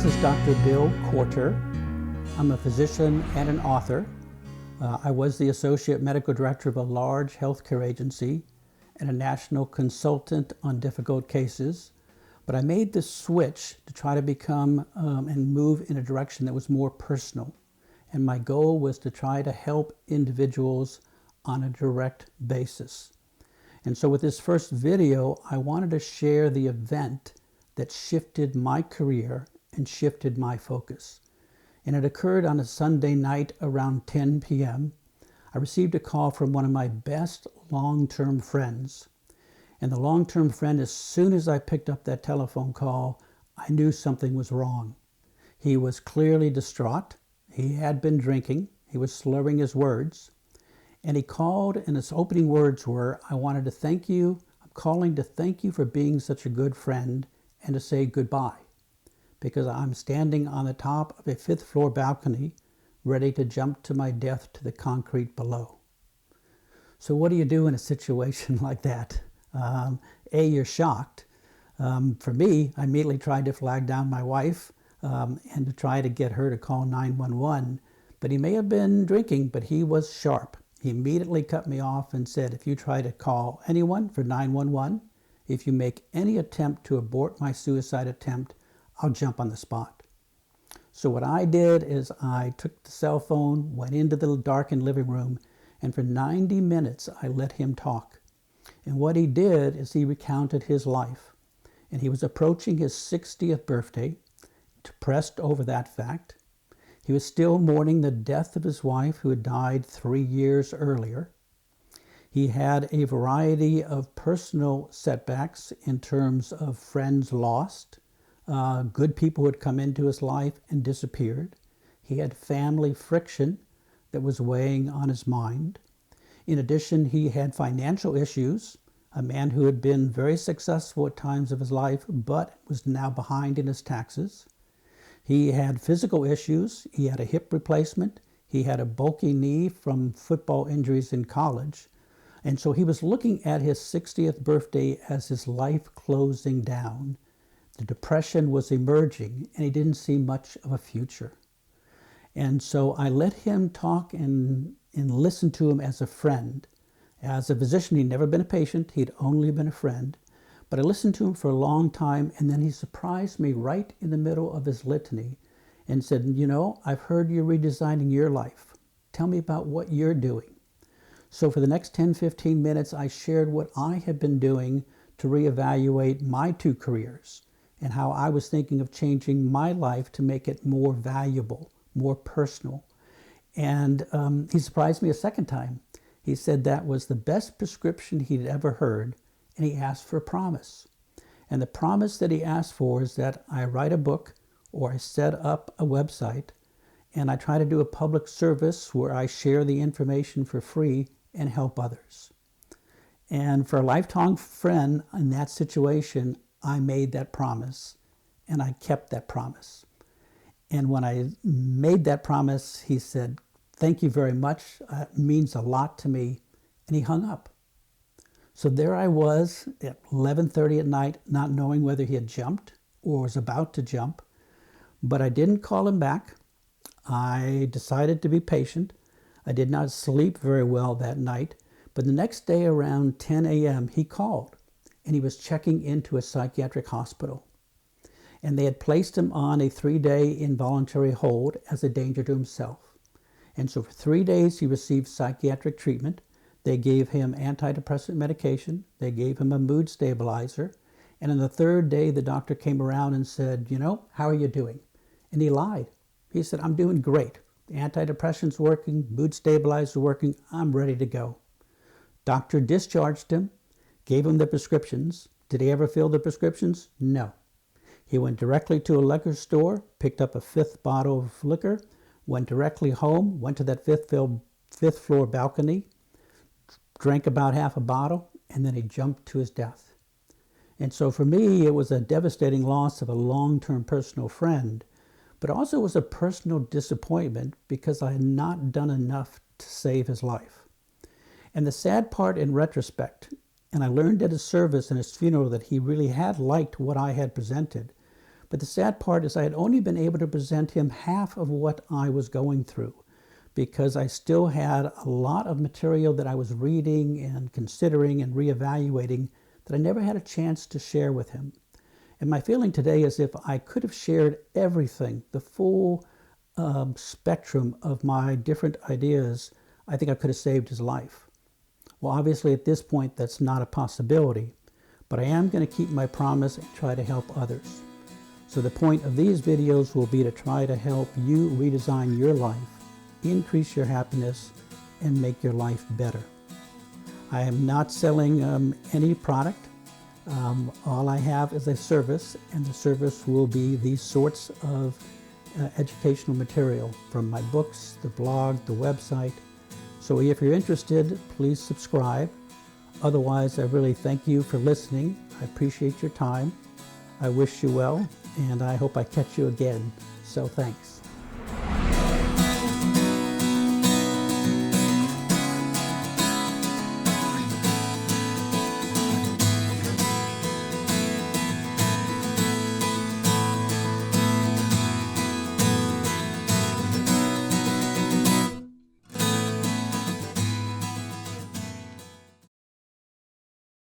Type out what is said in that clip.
This is Dr. Bill Korter. I'm a physician and an author. I was the associate medical director of a large healthcare agency and a national consultant on difficult cases. But I made this switch to try to become and move in a direction that was more personal. And my goal was to try to help individuals on a direct basis. And so with this first video, I wanted to share the event that shifted my career and shifted my focus. And it occurred on a Sunday night around 10 p.m. I received a call from one of my best long-term friends. And the long-term friend, as soon as I picked up that telephone call, I knew something was wrong. He was clearly distraught. He had been drinking. He was slurring his words. And he called, and his opening words were, "I wanted to thank you. I'm calling to thank you for being such a good friend and to say goodbye, because I'm standing on the top of a 5th floor balcony ready to jump to my death to the concrete below." So what do you do in a situation like that? You're shocked. For me, I immediately tried to flag down my wife and to try to get her to call 911. But he may have been drinking, but he was sharp. He immediately cut me off and said, "If you try to call anyone for 911, if you make any attempt to abort my suicide attempt, I'll jump on the spot." So what I did is I took the cell phone, went into the darkened living room, and for 90 minutes I let him talk. And what he did is he recounted his life. And he was approaching his 60th birthday, depressed over that fact. He was still mourning the death of his wife, who had died 3 years earlier. He had a variety of personal setbacks in terms of friends lost, good people who had come into his life and disappeared. He had family friction that was weighing on his mind. In addition, he had financial issues, a man who had been very successful at times of his life, but was now behind in his taxes. He had physical issues. He had a hip replacement. He had a bulky knee from football injuries in college. And so he was looking at his 60th birthday as his life closing down. The depression was emerging, and he didn't see much of a future. And so I let him talk and listen to him as a friend. As a physician, he'd never been a patient. He'd only been a friend. But I listened to him for a long time, and then he surprised me right in the middle of his litany and said, "You know, I've heard you're redesigning your life. Tell me about what you're doing." So for the next 10-15 minutes, I shared what I had been doing to reevaluate my 2 careers and how I was thinking of changing my life to make it more valuable, more personal. And he surprised me a second time. He said that was the best prescription he'd ever heard, and he asked for a promise. And the promise that he asked for is that I write a book or I set up a website and I try to do a public service where I share the information for free and help others. And for a lifelong friend in that situation, I made that promise and I kept that promise. And when I made that promise, he said, "Thank you very much. It means a lot to me." And he hung up. So there I was at 11:30 at night, not knowing whether he had jumped or was about to jump. But I didn't call him back. I decided to be patient. I did not sleep very well that night. But the next day around 10 a.m., he called, and he was checking into a psychiatric hospital. And they had placed him on a 3-day involuntary hold as a danger to himself. And so for 3 days, he received psychiatric treatment. They gave him antidepressant medication. They gave him a mood stabilizer. And on the 3rd day, the doctor came around and said, "You know, how are you doing?" And he lied. He said, "I'm doing great. The antidepressant's working, mood stabilizer's working. I'm ready to go." Doctor discharged him, gave him the prescriptions. Did he ever fill the prescriptions? No. He went directly to a liquor store, picked up a 5th bottle of liquor, went directly home, went to that 5th floor balcony, drank about half a bottle, and then he jumped to his death. And so for me, it was a devastating loss of a long-term personal friend, but also was a personal disappointment because I had not done enough to save his life. And the sad part in retrospect, and I learned at his service and his funeral that he really had liked what I had presented, But the sad part is I had only been able to present him half of what I was going through, because I still had a lot of material that I was reading and considering and reevaluating that I never had a chance to share with him. And my feeling today is if I could have shared everything, the full spectrum of my different ideas, I think I could have saved his life. Well, obviously at this point that's not a possibility, but I am going to keep my promise and try to help others. So the point of these videos will be to try to help you redesign your life, increase your happiness, and make your life better. I am not selling any product. All I have is a service, and the service will be these sorts of educational material from my books, the blog, the website. So if you're interested, please subscribe. Otherwise, I really thank you for listening. I appreciate your time. I wish you well, and I hope I catch you again. So thanks.